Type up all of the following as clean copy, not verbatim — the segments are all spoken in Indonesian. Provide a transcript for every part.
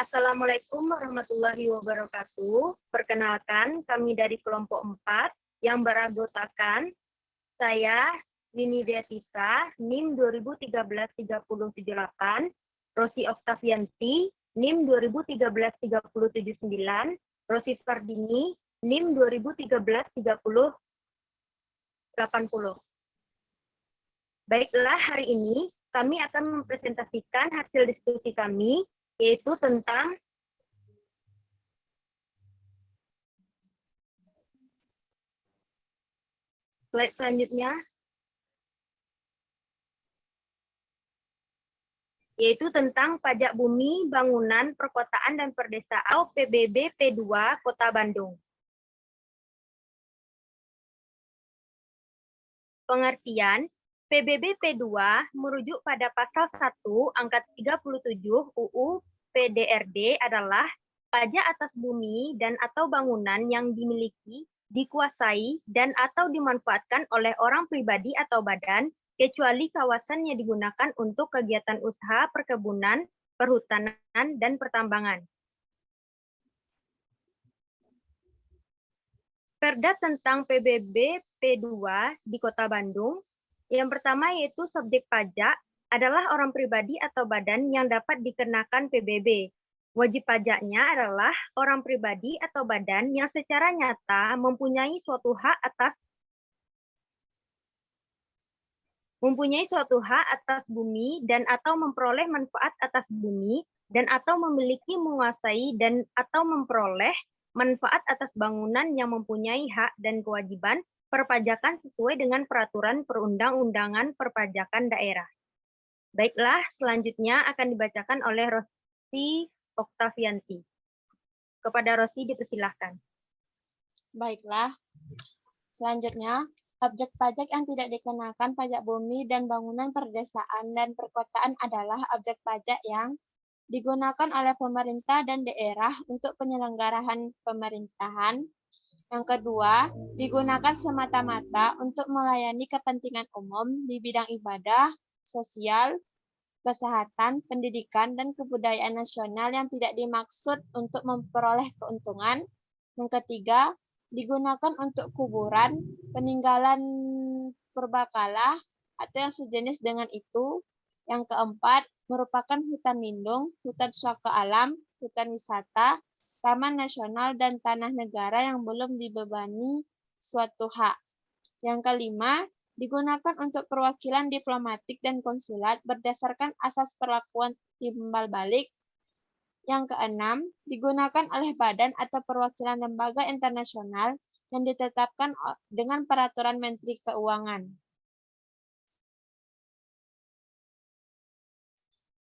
Assalamualaikum warahmatullahi wabarakatuh. Perkenalkan, kami dari kelompok 4 yang beranggotakan saya, Nini Deatisa, NIM 2013-3078, Rosi Oktavianti, NIM 2013-3079, Rosi Fardini, NIM 2013-3080. Baiklah, hari ini kami akan mempresentasikan hasil diskusi kami, yaitu tentang slide selanjutnya, yaitu tentang pajak bumi, bangunan, perkotaan, dan perdesaan atau PBB P2 Kota Bandung. Pengertian, PBB P2 merujuk pada pasal 1 angka 37 UU PDRD adalah pajak atas bumi dan atau bangunan yang dimiliki, dikuasai, dan atau dimanfaatkan oleh orang pribadi atau badan, kecuali kawasan yang digunakan untuk kegiatan usaha perkebunan, perhutanan, dan pertambangan. Perda tentang PBB P2 di Kota Bandung. Yang pertama yaitu subjek pajak adalah orang pribadi atau badan yang dapat dikenakan PBB. Wajib pajaknya adalah orang pribadi atau badan yang secara nyata mempunyai suatu hak atas bumi dan atau memperoleh manfaat atas bumi dan atau memiliki, menguasai, dan atau memperoleh manfaat atas bangunan yang mempunyai hak dan kewajiban perpajakan sesuai dengan peraturan perundang-undangan perpajakan daerah. Baiklah, selanjutnya akan dibacakan oleh Rosi Oktavianti. Kepada Rosi dipersilahkan. Baiklah, selanjutnya objek pajak yang tidak dikenakan pajak bumi dan bangunan perdesaan dan perkotaan adalah objek pajak yang digunakan oleh pemerintah dan daerah untuk penyelenggaraan pemerintahan. Yang kedua, digunakan semata-mata untuk melayani kepentingan umum di bidang ibadah, sosial, kesehatan, pendidikan, dan kebudayaan nasional yang tidak dimaksud untuk memperoleh keuntungan. Yang ketiga, digunakan untuk kuburan, peninggalan purbakala, atau yang sejenis dengan itu. Yang keempat, merupakan hutan lindung, hutan suaka alam, hutan wisata, taman nasional, dan tanah negara yang belum dibebani suatu hak. Yang kelima, digunakan untuk perwakilan diplomatik dan konsulat berdasarkan asas perlakuan timbal balik. Yang keenam, digunakan oleh badan atau perwakilan lembaga internasional yang ditetapkan dengan peraturan Menteri Keuangan.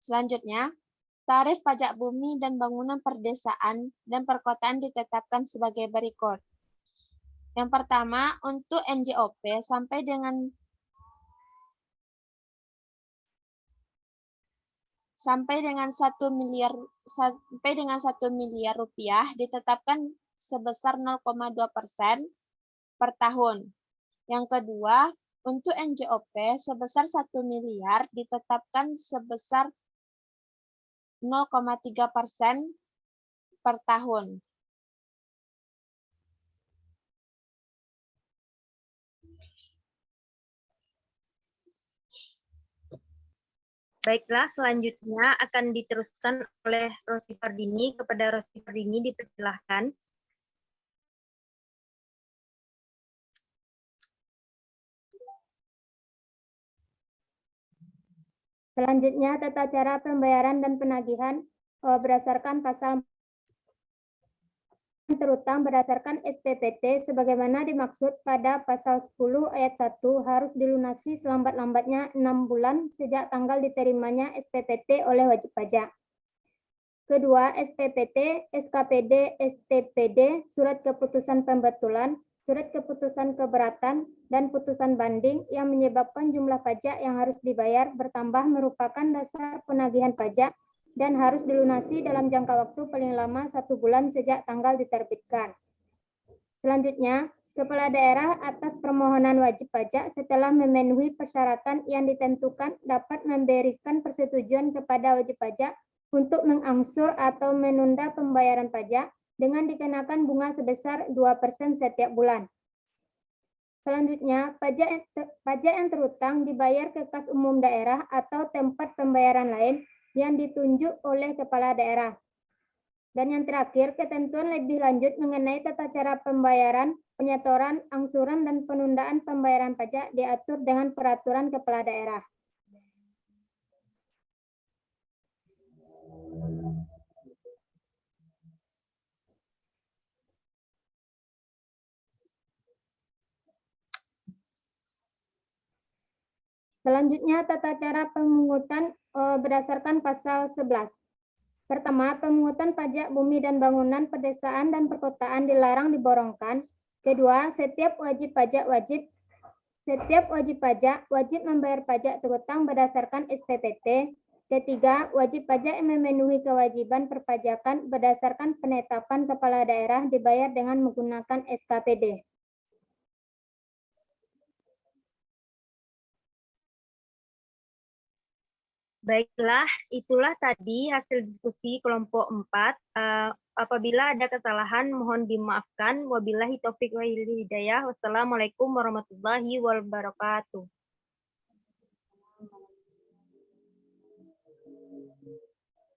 Selanjutnya, tarif pajak bumi dan bangunan perdesaan dan perkotaan ditetapkan sebagai berikut. Yang pertama, untuk NJOP sampai dengan 1 miliar rupiah ditetapkan sebesar 0,2% per tahun. Yang kedua, untuk NJOP sebesar 1 miliar ditetapkan sebesar 0,3% per tahun. Baiklah, selanjutnya akan diteruskan oleh Rosi Fardini. Kepada Rosi Fardini dipersilahkan. Selanjutnya, tata cara pembayaran dan penagihan berdasarkan pasal terutang berdasarkan SPPT sebagaimana dimaksud pada pasal 10 ayat 1 harus dilunasi selambat-lambatnya 6 bulan sejak tanggal diterimanya SPPT oleh wajib pajak. Kedua, SPPT, SKPD, STPD, surat keputusan pembetulan, surat keputusan keberatan, dan putusan banding yang menyebabkan jumlah pajak yang harus dibayar bertambah merupakan dasar penagihan pajak dan harus dilunasi dalam jangka waktu paling lama 1 bulan sejak tanggal diterbitkan. Selanjutnya, Kepala Daerah atas permohonan wajib pajak setelah memenuhi persyaratan yang ditentukan dapat memberikan persetujuan kepada wajib pajak untuk mengangsur atau menunda pembayaran pajak dengan dikenakan bunga sebesar 2% setiap bulan. Selanjutnya, pajak yang terutang dibayar ke kas umum daerah atau tempat pembayaran lain yang ditunjuk oleh kepala daerah. Dan yang terakhir, ketentuan lebih lanjut mengenai tata cara pembayaran, penyetoran, angsuran, dan penundaan pembayaran pajak diatur dengan peraturan kepala daerah. Selanjutnya, tata cara pemungutan berdasarkan pasal 11. Pertama, pemungutan pajak bumi dan bangunan pedesaan dan perkotaan dilarang diborongkan. Kedua, setiap wajib pajak wajib membayar pajak terutang berdasarkan SPPT. Ketiga, wajib pajak yang memenuhi kewajiban perpajakan berdasarkan penetapan kepala daerah dibayar dengan menggunakan SKPD. Baiklah, itulah tadi hasil diskusi kelompok 4. Apabila ada kesalahan, mohon dimaafkan. Wabillahi taufiq wal hidayah. Wassalamualaikum warahmatullahi wabarakatuh.